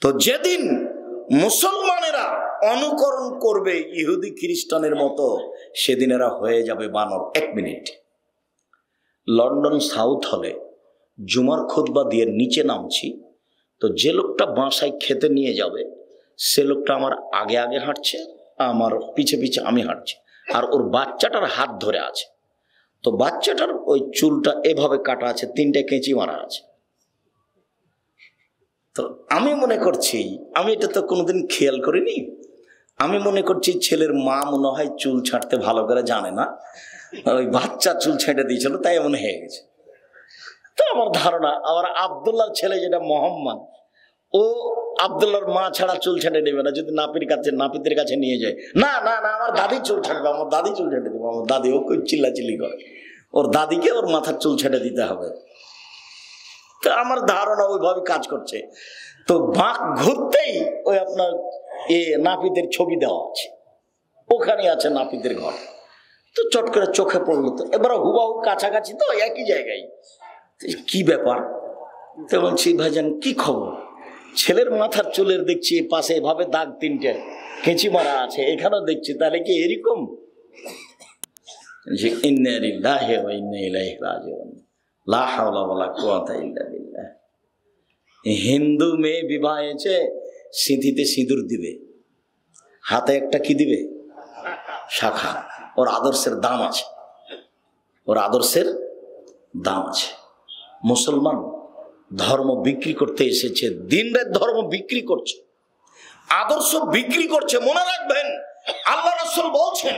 তো যেদিন মুসলমানেরা অনুকরণ করবে ইহুদি খ্রিস্টানের মতো, সেদিন এরা হয়ে যাবে বানর। 1 মিনিট, লন্ডন সাউথ হলে জুমার খুতবা দিয়ে নিচে নামছি, তো যে লোকটা বাসায় খেতে নিয়ে যাবে সে লোকটা আমার আগে আগে হাঁটছে, আমার পিছে পিছে আমি হাঁটছি, আর ওর বাচ্চাটার হাত ধরে আছে। তো বাচ্চাটার ওই চুলটা এভাবে কাটা আছে, 3টে কেঁচি মারা আছে। তো আমি মনে করছি, আমি এটা তো কোনোদিন খেয়াল করিনি, আমি মনে করছি ছেলের মা মনে হয় চুল ছাড়তে ভালো করে জানে না, ওই বাচ্চা চুল ছেঁটে দিয়েছিল, তাই এমন হয়ে গেছে। তো আমার ধারণা আবার আব্দুল্লাহর ছেলে যেটা মোহাম্মদ, ও আব্দুল্লাহর মা ছাড়া চুল ছেঁটে নেবে না। যদি নাপিতের কাছে নিয়ে যায়, না না না আমার দাদি চুল ছাড়বে, আমার দাদি চুল ছেঁটে দেবো, আমার দাদি, ও খুব চিল্লাচিল্লি করে, ওর দাদিকে ওর মাথার চুল ছেঁটে দিতে হবে। তো আমার ধারণা ওইভাবে কাজ করছে। তো বাঁক ঘুরতেই ওই আপনার নাপিতের ছবি দেওয়া আছে, ওখানে আছে নাপিতের ঘর। তো চট করে চোখে পড়লো, তো এবার হুবাহু কাছাকাছি, তো একই জায়গায়। কি ব্যাপার? তো বলছি, ভাইজান কি খবর? ছেলের মাথার চুলের দেখছি পাশে এভাবে দাগ 3টে কেঁচি মারা আছে, এখানেও দেখছি, তাহলে কি এরকম? যে ইন্না লিল্লাহি ওয়া ইন্না ইলাইহি রাজিউন, লা হাওলা ওয়ালা কুওয়াতা ইল্লা বিল্লাহ। হিন্দু মেয়ে বিবাহ হয়েছে, সিঁথিতে সিঁদুর দিবে, হাতে একটা কি দিবে? শাখা। ওর আদর্শের দাম আছে, ওর আদর্শের দাম আছে। মুসলমান ধর্ম বিক্রি করতে এসেছে, দিনরাত ধর্ম বিক্রি করছে, আদর্শ বিক্রি করছে। মনে রাখবেন, আল্লাহ রাসূল বলছেন,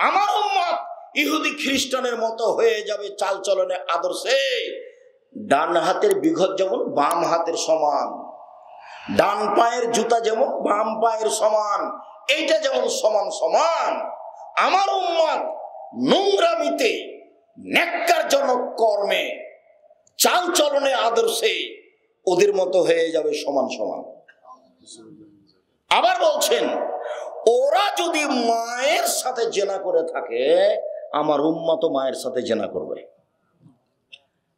আমার উম্মত ইহুদি খ্রিস্টানের মতো হয়ে যাবে চাল চলনে, আদর্শে। ডান হাতের বিঘত যেমন বাম হাতের সমান, ডান পায়ের জুতা যেমন বাম পায়ের সমান, এইটা যেমন সমান সমান, আমার উম্মত নোংরামিতে, ন্যাক্কারজনক কর্মে, চাল চলনে, আদর্শে ওদের মতো হয়ে যাবে সমান সমান। আবার বলছেন, ওরা যদি মায়ের সাথে জেনা করে থাকে, আমার উম্মত মায়ের সাথে জেনা করবে।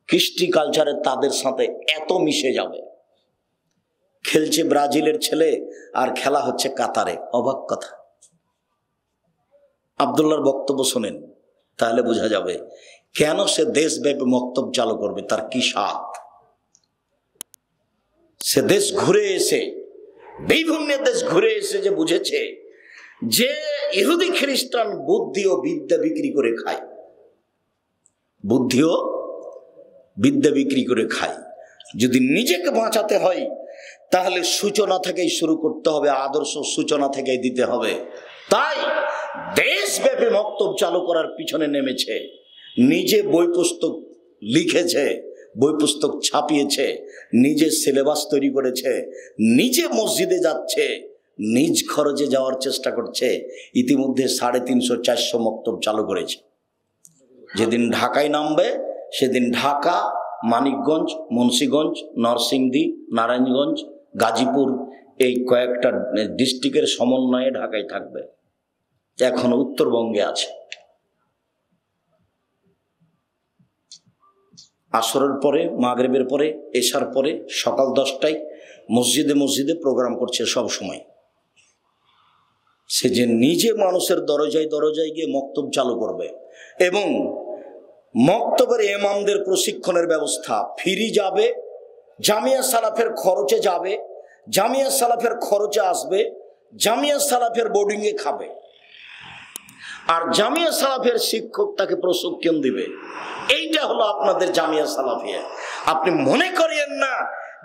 কৃষ্টি কালচারে তাদের সাথে এত মিশে যাবে। খেলছে ব্রাজিলের ছেলে আর খেলা হচ্ছে কাতারে, অবাক কথা। আব্দুল্লাহর বক্তব্য শোনেন, তাহলে বোঝা যাবে কেন সে দেশব্যাপী বক্তব্য চালু করবে, তার কি স্বাদ। সে দেশ ঘুরে এসে, বিভিন্ন দেশ ঘুরে এসে যে বুঝেছে যে ইহুদি খ্রিস্টান বুদ্ধি ও বিদ্যা বিক্রি করে খায়, বুদ্ধি ও বিদ্যা বিক্রি করে খায়। যদি নিজেকে বাঁচাতে হয় তাহলে সূচনা থেকেই শুরু করতে হবে, আদর্শ সূচনা থেকেই দিতে হবে। তাই দেশব্যাপী বক্তব্য চালু করার পিছনে নেমেছে, নিজে বই পুস্তক লিখেছে, বই পুস্তক ছাপিয়েছে, নিজে সিলেবাস তৈরি করেছে, নিজে মসজিদে যাচ্ছে, নিজ খরচে যাওয়ার চেষ্টা করছে। ইতিমধ্যে 350-400 বক্তব্য চালু করেছে। যেদিন ঢাকায় নামবে সেদিন ঢাকা, মানিকগঞ্জ, মুন্সিগঞ্জ, নরসিংদী, নারায়ণগঞ্জ, গাজীপুর, এই কয়েকটা ডিস্ট্রিক্টের সমন্বয়ে ঢাকায় থাকবে। এখন উত্তরবঙ্গে আছে। আসরের পরে, মাগরিবের পরে, এশার পরে, সকাল 10টায় মসজিদে মসজিদে প্রোগ্রাম করছে সব সময়। সে যে নিজে মানুষের দরজায় দরজায় গিয়ে মক্তব চালু করবে, এবং মক্তবের ইমামদের প্রশিক্ষণের ব্যবস্থা ফ্রি যাবে, জামিয়া সালাফের খরচে যাবে, জামিয়া সালাফের খরচে আসবে, জামিয়া সালাফের বোর্ডিংয়ে খাবে, আর জামিয়া সালাফের শিক্ষক তাকে প্রশিক্ষণ দিবে। এইটা হলো আপনাদের জামিয়া সালাফিয়া। আপনি মনে করিয়েন না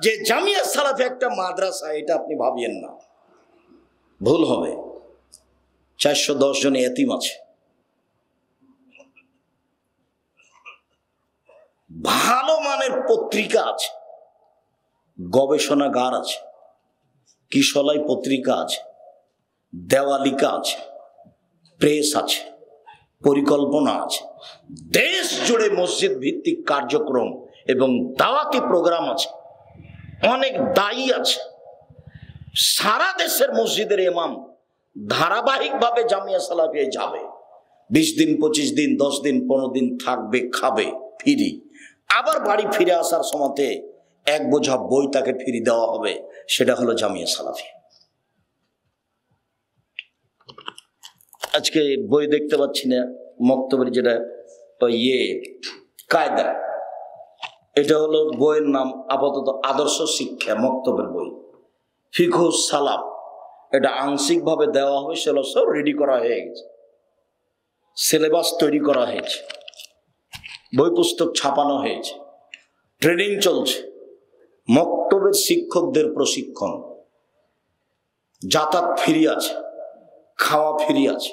যে জামিয়া সালাফি একটা মাদ্রাসা, এটা আপনি ভাবিয়েন না, ভুল হবে। 410 জন এতিম আছে, ভালো মানের পত্রিকা আছে, গবেষণাগার আছে, কিশলাই পত্রিকা আছে, দেওয়ালিকা আছে, প্রেস আছে, পরিকল্পনা আছে, দেশ জুড়ে মসজিদ ভিত্তিক কার্যক্রম এবং দাওয়াতি প্রোগ্রাম আছে, অনেক দায়ী আছে। সারা দেশের মসজিদের ইমাম ধারাবাহিকভাবে জামিয়া সালাফিয়ায় যাবে, 20 দিন, 25 দিন, 10 দিন, 15 দিন থাকবে, খাবে ফ্রি। আবার বাড়ি ফিরে আসার সময়তে এক বোঝা বই তাকে ফিরিয়ে দেওয়া হবে, সেটা হলো জামিয়া সালাফি। আজকে বই দেখতে পাচ্ছি না, মক্তবের যেটা কায়দা, এটা হলো বইয়ের নাম আপাতত আদর্শ শিক্ষা, মক্তবের বই ফিকহ সালাফ। এটা আংশিকভাবে দেওয়া হবে, সেগুলো সব রেডি করা হয়ে গেছে, সিলেবাস তৈরি করা হয়েছে, বই পুস্তক ছাপানো হয়েছে, ট্রেনিং চলছে। মক্তবের শিক্ষকদের প্রশিক্ষণ, যাতায়াত ফ্রি আছে, খাওয়া ফ্রি আছে,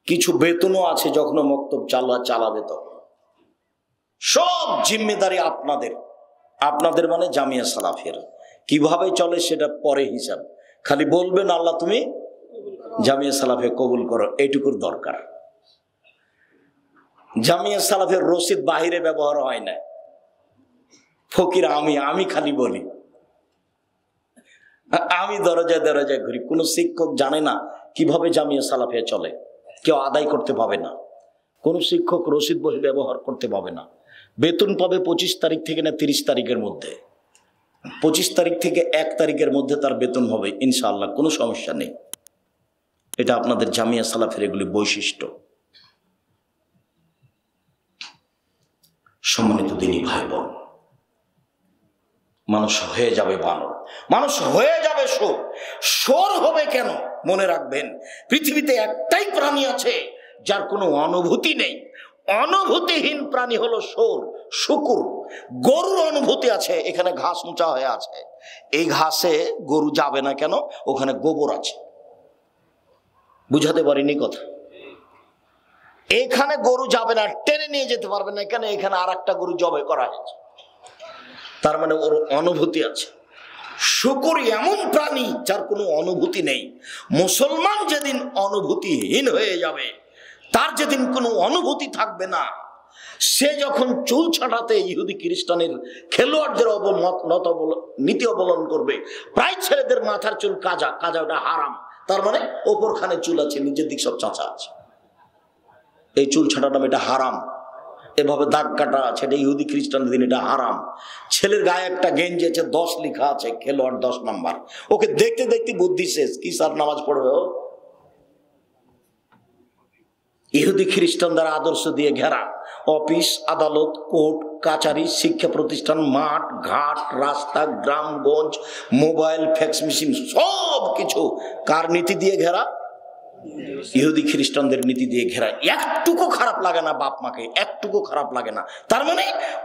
কিছু বেতনও আছে যখন মক্তব চালাবে তখন। সব জিম্মেদারি আপনাদের, আপনাদের মানে জামিয়া সালাফের। কিভাবে চলে সেটা পরে হিসাব, খালি বলবেন আল্লাহ তুমি জামিয়া সালাফে কবুল করো, এইটুকুর দরকার। জামিয়া সালাফের রসিদ বাহিরে ব্যবহার হয় না, ফকির আমি খালি বলি, আমি দরজায় দরজায় ঘুরি। কোন শিক্ষক জানে না কিভাবে জামিয়া সালাফে চলে, কেউ আদায় করতে পাবে না। কোন শিক্ষক রসিদ বই ব্যবহার করতে পাবে না। বেতন পাবে 25 তারিখ থেকে না 30 তারিখের মধ্যে, 25 তারিখ থেকে 1 তারিখের মধ্যে তার বেতন হবে ইনশাআল্লাহ, কোনো সমস্যা নেই। এটা আপনাদের জামিয়া সালাফের এগুলি বৈশিষ্ট্য। সম্মানিত দিনী ভাই বোন, মানুষ হয়ে যাবে বানর, মানুষ হয়ে যাবে শোর। শোর হবে কেন? মনে রাখবেন, পৃথিবীতে একটাই প্রাণী আছে যার কোনো অনুভূতি নেই। অনুভূতিহীন প্রাণী হলো শোর, শুকুর। গরুর অনুভূতি আছে, এখানে ঘাস উঁচা হয়ে আছে, এই ঘাসে গরু যাবে না কেন? ওখানে গোবর আছে। বুঝাতে পারিনি কথা? এখানে গরু যাবে না, টেনে নিয়ে যেতে পারবে না, কেন? এখানে আর একটা গরু জবাই করা হয়েছে, তার মানে ওর অনুভূতি আছে। শুকুর এমন প্রাণী যার কোনো অনুভূতি নেই। মুসলমান যেদিন অনুভূতিহীন হয়ে যাবে, তার যেদিন কোনো অনুভূতি থাকবে না, সে যখন চুল ছাটাতে ইহুদি খ্রিস্টানের খেলোয়াড়দের নীতি অবলম্বন করবে, প্রায় ছেলেদের মাথার চুল কাজা, ওটা হারাম, তার মানে ওপরখানে চুল আছে, নিচের দিক সব চাচা আছে, এই চুল ছাটাটা এটা হারাম। এভাবে দাগ কাটা আছে, এটা ইহুদি খ্রিস্টানদের দিন এটা হারাম। ছেলের গায়ে একটা গেঞ্জি আছে, 10 লেখা আছে, খেলোয়াড় 10 নাম্বার, ওকে দেখতে দেখতে বুদ্ধি শেষ, কি স্যার নামাজ পড়বে ও? ইহুদি খ্রিস্টান দ্বারা আদর্শ দিয়ে ঘেরা অফিস, আদালত, কোর্ট কাচারি, শিক্ষা প্রতিষ্ঠান, মাঠ ঘাট, রাস্তা, গ্রামগঞ্জ, মোবাইল, ফ্যাক্স মেশিন, সব কিছু কার নীতি দিয়ে ঘেরা? ইহুদি খ্রিস্টানদের নীতি দিয়ে ঘেরা। একটুকু খারাপ লাগে না বাপ মাকে, একটুকু খারাপ লাগে না, তার মানে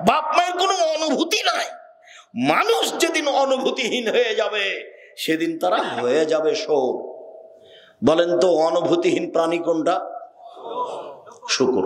বাপ মায়ের কোনো অনুভূতি নাই। মানুষ যেদিন অনুভূতিহীন হয়ে যাবে, সেদিন তারা হয়ে যাবে শোর। বলেন তো অনুভূতিহীন প্রাণী কোনটা? শুকুর।